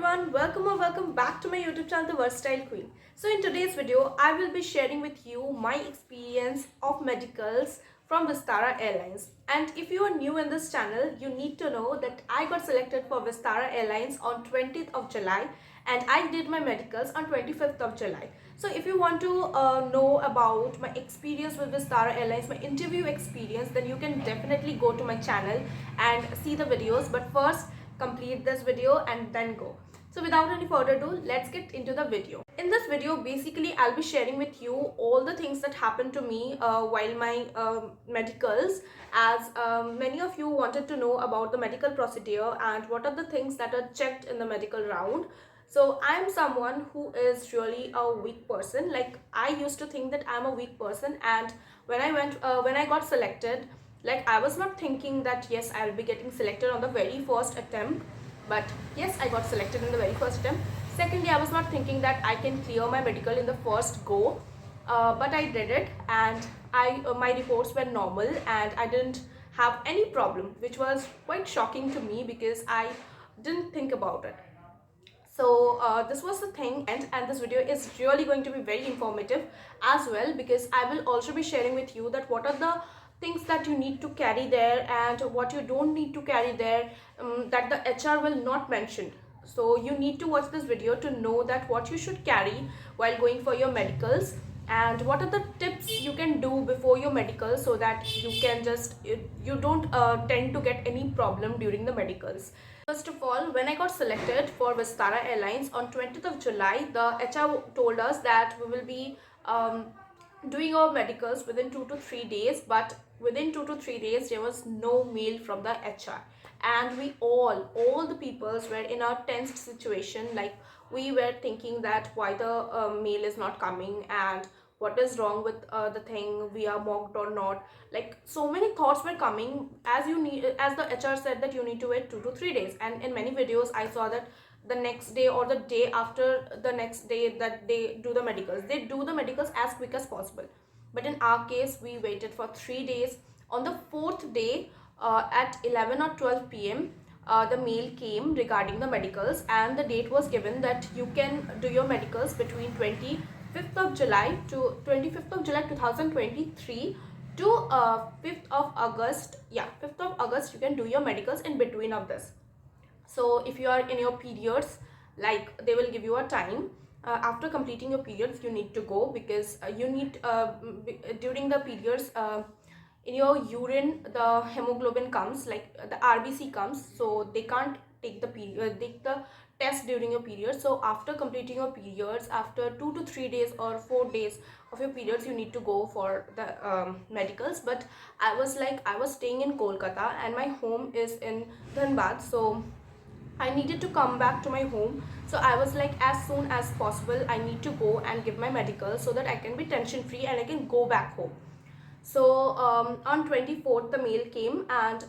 everyone, welcome or welcome back to my YouTube channel, The Versatile Queen. So in today's video, I will be sharing with you my experience of medicals from Vistara Airlines. And if you are new in this channel, you need to know that I got selected for Vistara Airlines on 20th of July and I did my medicals on 25th of July. So if you want to know about my experience with Vistara Airlines, my interview experience, then you can definitely go to my channel and see the videos. But first, complete this video and then go. So without any further ado, let's get into the video. In this video, basically I'll be sharing with you all the things that happened to me while my medicals, as many of you wanted to know about the medical procedure and what are the things that are checked in the medical round. So I am someone who is really a weak person. Like, I used to think that I'm a weak person, and when I got selected, like, I was not thinking that yes, I'll be getting selected on the very first attempt, but yes, I got selected in the very first attempt. Secondly, I was not thinking that I can clear my medical in the first go, but I did it, and my reports were normal and I didn't have any problem, which was quite shocking to me because I didn't think about it. So this was the thing, and this video is really going to be very informative as well, because I will also be sharing with you that what are the things that you need to carry there and what you don't need to carry there, that the HR will not mention. So you need to watch this video to know that what you should carry while going for your medicals, and what are the tips you can do before your medical, so that you can just you don't tend to get any problem during the medicals. First of all, when I got selected for Vistara Airlines on 20th of July, the HR told us that we will be doing our medicals within 2 to 3 days, but within 2 to 3 days there was no mail from the HR, and we all the peoples were in a tense situation. Like, we were thinking that why the mail is not coming, and what is wrong with the thing, we are mocked or not. Like, so many thoughts were coming, as the HR said that you need to wait 2 to 3 days, and in many videos I saw that the next day or the day after the next day that they do the medicals as quick as possible. But in our case, we waited for 3 days. On the fourth day, at 11 or 12 p.m, the mail came regarding the medicals, and the date was given that you can do your medicals between 25th of July to 25th of July 2023 to 5th of August. Yeah, 5th of August you can do your medicals in between of this. So if you are in your periods, like, they will give you a time. After completing your periods, you need to go, because you need during the periods, in your urine the hemoglobin comes, like the RBC comes, so they can't take the test during your period. So after completing your periods, after 2 to 3 days or 4 days of your periods, you need to go for the medicals. But I was staying in Kolkata and my home is in Dhanbad, so I needed to come back to my home. So I was like, as soon as possible I need to go and give my medical, so that I can be tension free and I can go back home. So on 24th the mail came, and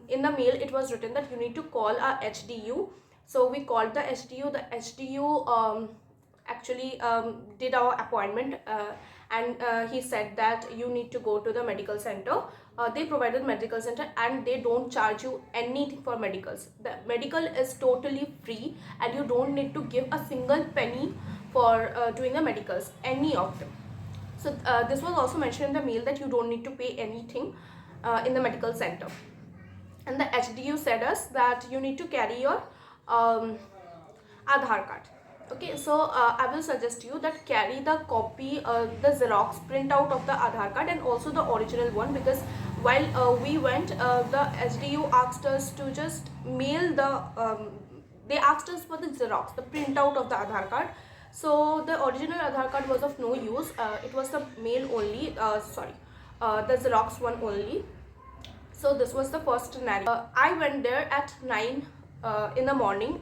in the mail it was written that you need to call our HDU. So we called the HDU. The HDU actually did our appointment, and he said that you need to go to the medical center. They provided medical center, and they don't charge you anything for medicals. The medical is totally free, and you don't need to give a single penny for doing the medicals, any of them. So this was also mentioned in the mail that you don't need to pay anything in the medical center. And the HDU said us that you need to carry your Aadhaar card. Okay, so I will suggest you that carry the copy, the Xerox printout of the Aadhaar card, and also the original one, because while we went, the HDU asked us to just mail they asked us for the Xerox, the printout of the Aadhaar card. So the original Aadhaar card was of no use. It was the mail only, the Xerox one only. So this was the first scenario. I went there at 9 in the morning,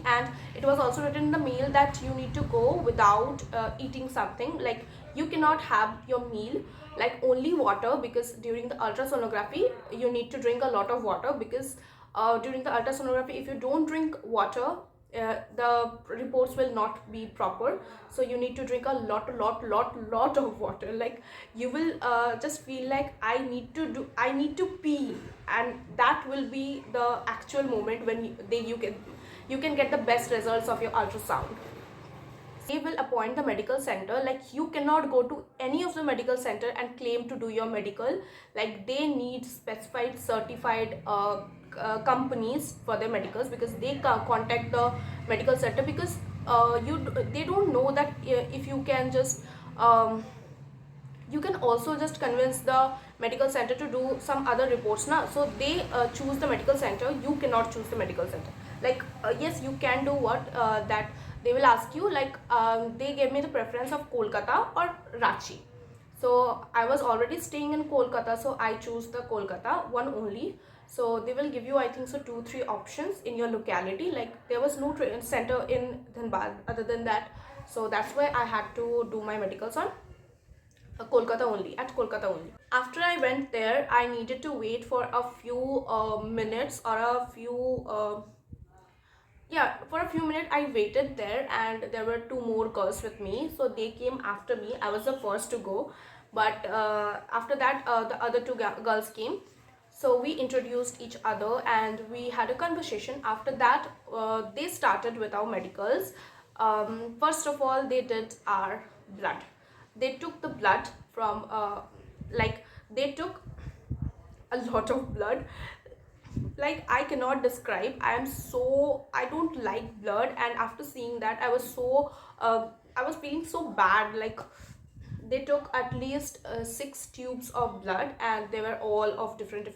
and it was also written in the mail that you need to go without eating something. Like, you cannot have your meal, like only water, because during the ultrasonography you need to drink a lot of water, because during the ultrasonography, if you don't drink water, the reports will not be proper. So you need to drink a lot of water. Like, you will just feel like I need to pee, and that will be the actual moment when you you can get the best results of your ultrasound. They will appoint the medical center. Like, you cannot go to any of the medical center and claim to do your medical. Like, they need specified certified companies for their medicals, because they contact the medical center, because they don't know that if you can just you can also just convince the medical center to do some other reports now. So they choose the medical center, you cannot choose the medical center. Like, yes, you can do what that they will ask you, like, they gave me the preference of Kolkata or Ranchi. So I was already staying in Kolkata, so I choose the Kolkata one only. So they will give you, I think so, 2-3 options in your locality. Like, there was no center in Dhanbad other than that, so that's why I had to do my medicals on Kolkata only, at Kolkata only. After I went there, I needed to wait for a few minutes, or a few yeah, for a few minutes I waited there, and there were two more girls with me, so they came after me. I was the first to go, but after that the other two girls came. So we introduced each other and we had a conversation. After that they started with our medicals. First of all, they did our blood. They took the blood from like, they took a lot of blood. Like, I cannot describe. I don't like blood, and after seeing that I was so I was feeling so bad. Like, they took at least 6 tubes of blood, and they were all of different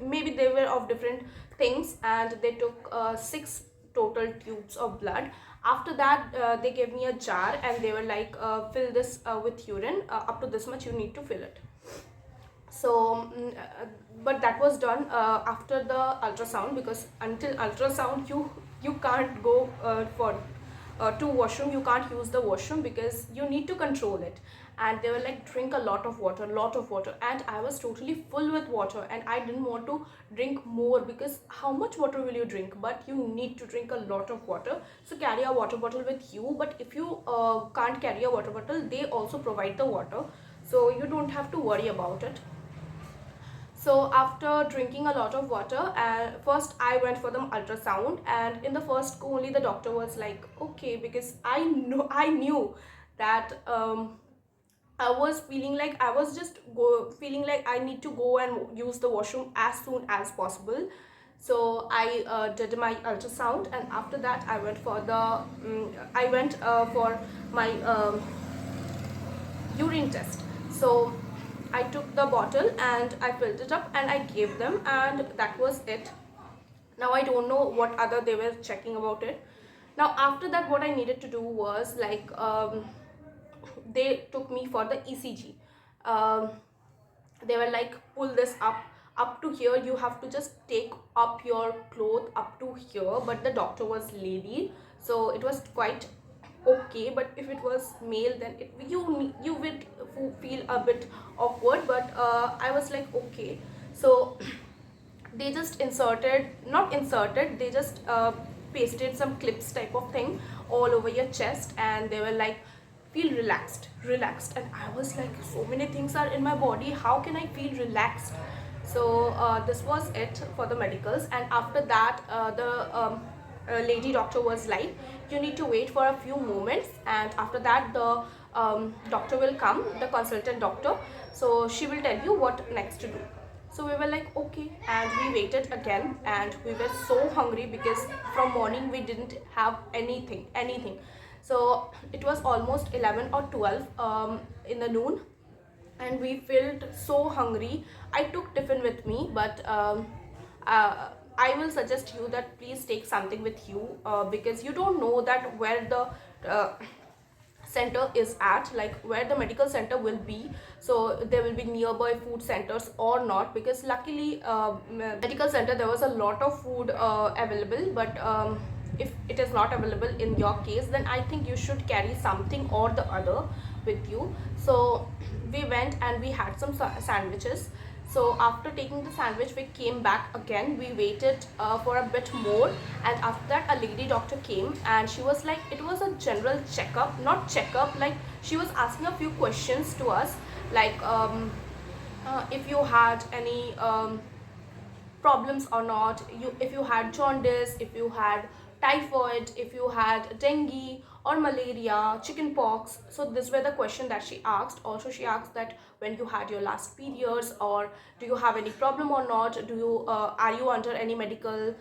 maybe they were of different things, and they took 6 total tubes of blood. After that they gave me a jar, and they were like, fill this with urine, up to this much you need to fill it. So but that was done after the ultrasound, because until ultrasound you can't go for to washroom. You can't use the washroom because you need to control it. And they were like, drink a lot of water, and I was totally full with water, and I didn't want to drink more, because how much water will you drink? But you need to drink a lot of water, so carry a water bottle with you. But if you can't carry a water bottle, they also provide the water, so you don't have to worry about it. So after drinking a lot of water, first I went for the ultrasound, and in the first only the doctor was like, okay, because I knew that I was feeling like feeling like I need to go and use the washroom as soon as possible. So I did my ultrasound, and after that I went for my urine test. So I took the bottle and I filled it up and I gave them, and that was it. Now I don't know what other they were checking about it. Now after that, what I needed to do was like, they took me for the ECG. They were like, pull this up to here. You have to just take up your cloth up to here. But the doctor was lady, so it was quite okay. But if it was male, then you would feel a bit awkward. But I was like, okay. So they just they just pasted some clips type of thing all over your chest, and they were like, feel relaxed. And I was like, so many things are in my body, how can I feel relaxed? So this was it for the medicals. And after that the lady doctor was like, you need to wait for a few moments, and after that the doctor will come, the consultant doctor, so she will tell you what next to do. So we were like, okay, and we waited again, and we were so hungry because from morning we didn't have anything. So it was almost 11 or 12 in the noon, and we felt so hungry. I took tiffin with me, but I will suggest you that please take something with you, because you don't know that where the center is at, like where the medical center will be. So there will be nearby food centers or not, because luckily medical center there was a lot of food available. But if it is not available in your case, then I think you should carry something or the other with you. So we went and we had some sandwiches. So after taking the sandwich, we came back again. We waited for a bit more, and after that a lady doctor came, and she was like, it was a general checkup, not checkup, like she was asking a few questions to us, like if you had any problems or not. You, if you had jaundice, if you had typhoid, if you had dengue or malaria, chicken pox. So these were the question that she asked. Also she asked that when you had your last periods, or do you have any problem or not, do you are you under any medical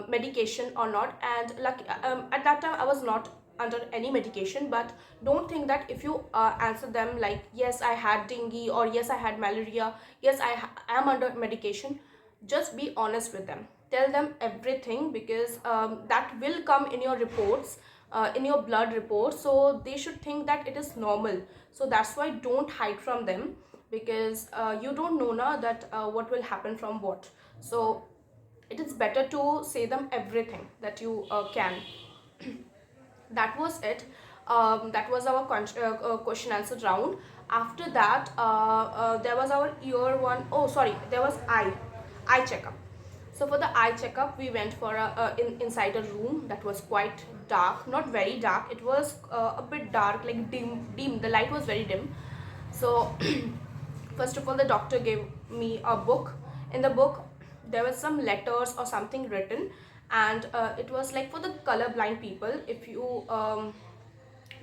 medication or not. And like at that time I was not under any medication. But don't think that if you answer them like yes I had dengue or yes I had malaria, yes am under medication, just be honest with them, tell them everything, because that will come in your reports, in your blood report, so they should think that it is normal. So that's why don't hide from them, because you don't know now that what will happen from what. So it is better to say them everything that you can. That was it. That was our question answer round. After that there was our year one, oh sorry, there was eye checkup. So for the eye checkup we went for inside a room that was quite dark, not very dark, it was a bit dark, like dim, the light was very dim. So first of all the doctor gave me a book. In the book there was some letters or something written, and it was like for the color blind people. If you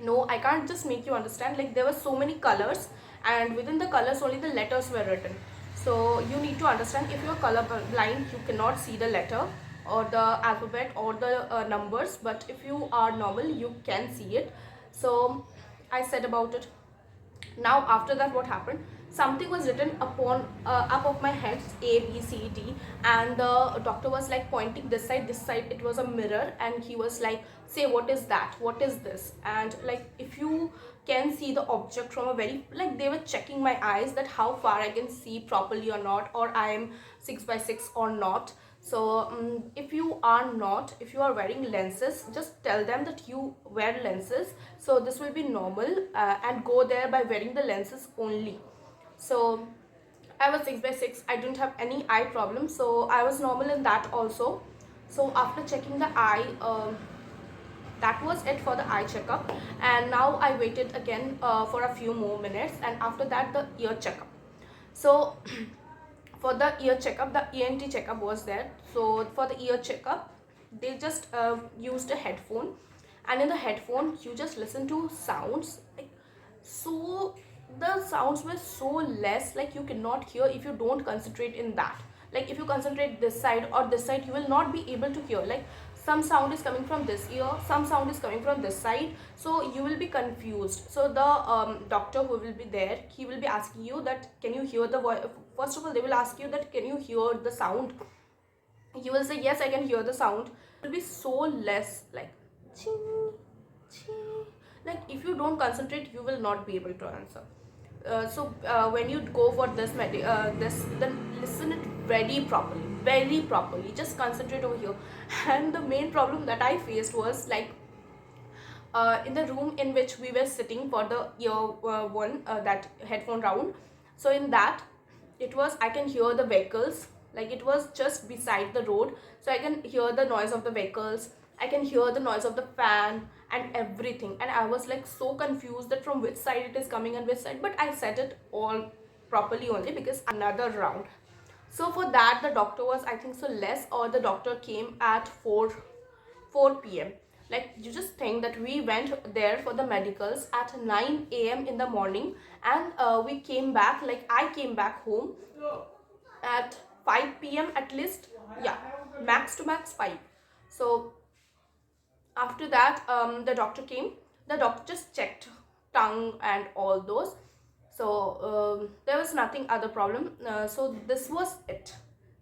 no, I can't just make you understand, like there were so many colors, and within the colors only the letters were written. So you need to understand, if you're color blind you cannot see the letter or the alphabet or the numbers, but if you are normal you can see it. So I said about it. Now after that what happened, something was written upon up of my head, ABCD, and the doctor was like pointing this side, this side, it was a mirror, and he was like, say what is that, what is this. And like if you can see the object from a very, like they were checking my eyes that how far I can see properly or not, or I am 6 by 6 or not. So if you are not, if you are wearing lenses, just tell them that you wear lenses, so this will be normal, and go there by wearing the lenses only. So I was 6 by 6, I didn't have any eye problem, so I was normal in that also. So after checking the eye, that was it for the eye checkup. And now I waited again for a few more minutes, and after that the ear checkup. So for the ear checkup, the ENT checkup was there. So for the ear checkup they just used a headphone, and in the headphone you just listen to sounds, like, so the sounds were so less, like you cannot hear if you don't concentrate in that. Like if you concentrate this side or this side, you will not be able to hear. Like some sound is coming from this ear, some sound is coming from this side, so you will be confused. So the doctor who will be there, he will be asking you that can you hear the voice. First of all they will ask you that can you hear the sound. You will say yes I can hear the sound. It will be so less, like ching, ching. Like if you don't concentrate you will not be able to answer. So when you go for this then listen it very properly, just concentrate over here. And the main problem that I faced was like in the room in which we were sitting for the year one, that headphone round. So in that, it was, I can hear the vehicles, like it was just beside the road, so I can hear the noise of the vehicles, I can hear the noise of the fan and everything. And I was like so confused that from which side it is coming and which side, but I said it all properly only because another round. So for that the doctor was, I think so, less, or the doctor came at 4 p.m. Like you just think that we went there for the medicals at 9 a.m. in the morning, and we came back, like I came back home at 5 p.m. at least, yeah, max to max 5. So after that the doctor came, the doctor just checked tongue and all those. So there was nothing other problem. So this was it,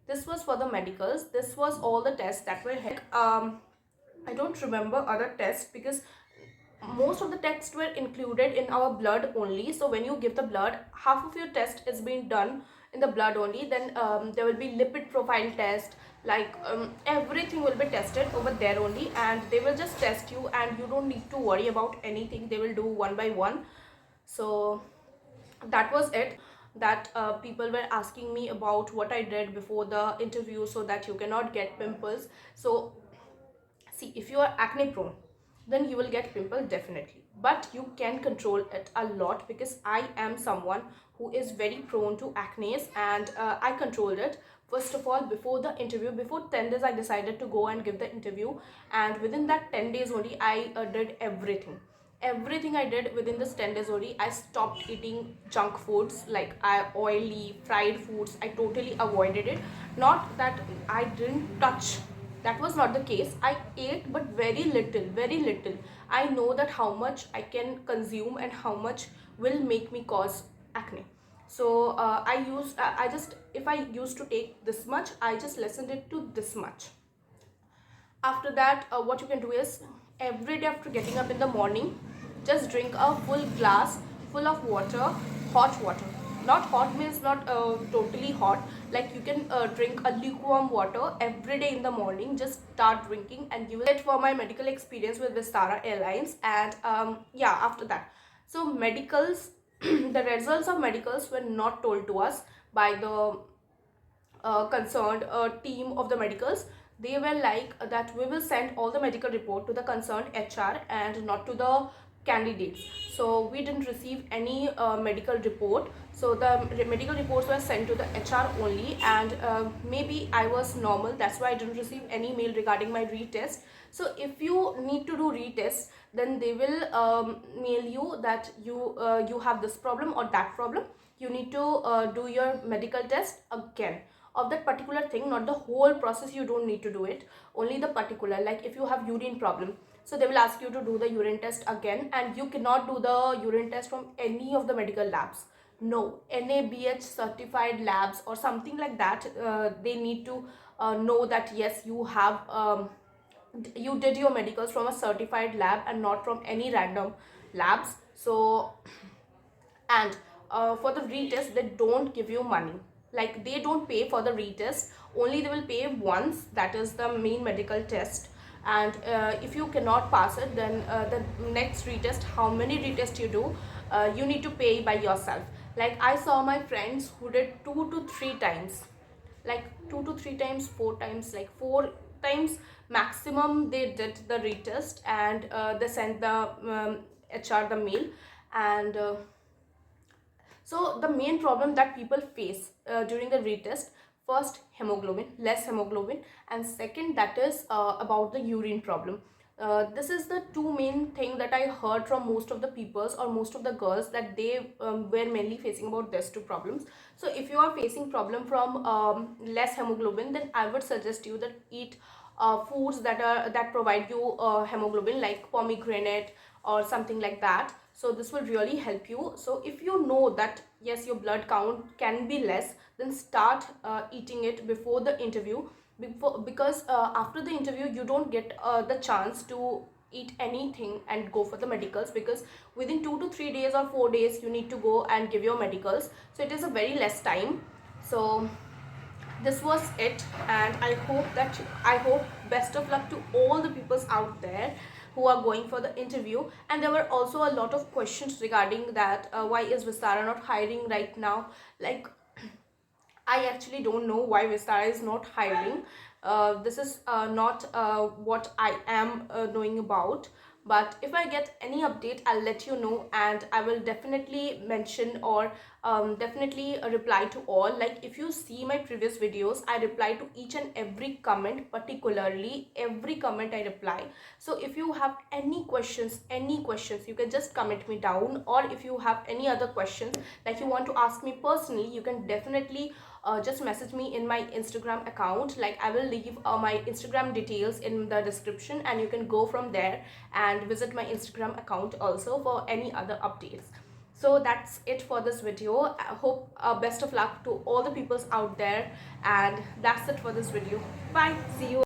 this was for the medicals, this was all the tests that were held. I don't remember other tests because most of the tests were included in our blood only. So when you give the blood, half of your test is being done in the blood only. Then there will be lipid profile test, like everything will be tested over there only, and they will just test you and you don't need to worry about anything. They will do one by one. So that was it. That people were asking me about what I did before the interview so that you cannot get pimples. So see, if you are acne prone, then you will get pimple definitely, but you can control it a lot, because I am someone who is very prone to acne, and I controlled it First of all, before the interview, before 10 days I decided to go and give the interview, and within that 10 days only I did everything I did within this 10 days only. I stopped eating junk foods like oily fried foods. I totally avoided it. Not that I didn't touch, that was not the case. I ate, but very little, very little. I know that how much I can consume and how much will make me cause acne. So I just, if I used to take this much, I just lessened it to this much. After that, what you can do is, every day after getting up in the morning, just drink a full glass full of water, hot water. Not hot means not totally hot, like you can drink a lukewarm water every day in the morning. Just start drinking, and you will get for my medical experience with Vistara Airlines. And yeah, after that, so medicals, the results of medicals were not told to us by the concerned team of the medicals. They were like that we will send all the medical report to the concerned HR and not to the candidates. So we didn't receive any medical report. So the medical reports were sent to the HR only, and maybe I was normal, that's why I didn't receive any mail regarding my retest. So if you need to do retest, then they will mail you that you have this problem or that problem. You need to do your medical test again of that particular thing, not the whole process. You don't need to do it, only the particular, like if you have urine problem, so they will ask you to do the urine test again, and you cannot do the urine test from any of the medical labs. No, NABH certified labs or something like that. They need to know that yes, you have you did your medicals from a certified lab and not from any random labs. So, and for the retest, they don't give you money, like they don't pay for the retest, only they will pay once, that is the main medical test. And if you cannot pass it, then the next retest, how many retests you do, you need to pay by yourself. Like I saw my friends who did 2 to 3 times, like 2 to 3 times, 4 times, like 4 times maximum they did the retest. And they sent the HR the mail. And so the main problem that people face during the retest, first hemoglobin, less hemoglobin, and second, that is about the urine problem. This is the two main thing that I heard from most of the peoples or most of the girls, that they were mainly facing about these two problems. So if you are facing problem from less hemoglobin, then I would suggest you that eat foods that provide you hemoglobin, like pomegranate or something like that. So this will really help you. So if you know that yes, your blood count can be less, then start eating it before the interview, because after the interview you don't get the chance to eat anything and go for the medicals, because within 2 to 3 days or 4 days you need to go and give your medicals. So it is a very less time. So this was it, and I hope best of luck to all the peoples out there who are going for the interview. And there were also a lot of questions regarding that, why is Vistara not hiring right now. Like I actually don't know why Vistara is not hiring. This is not what I am knowing about. But if I get any update, I'll let you know, and I will definitely mention or definitely reply to all. Like if you see my previous videos, I reply to each and every comment, particularly every comment I reply. So if you have any questions, you can just comment me down. Or if you have any other questions like you want to ask me personally, you can definitely just message me in my Instagram account. Like I will leave my Instagram details in the description, and you can go from there and visit my Instagram account also for any other updates. So that's it for this video. I hope best of luck to all the peoples out there, and that's it for this video. Bye, see you.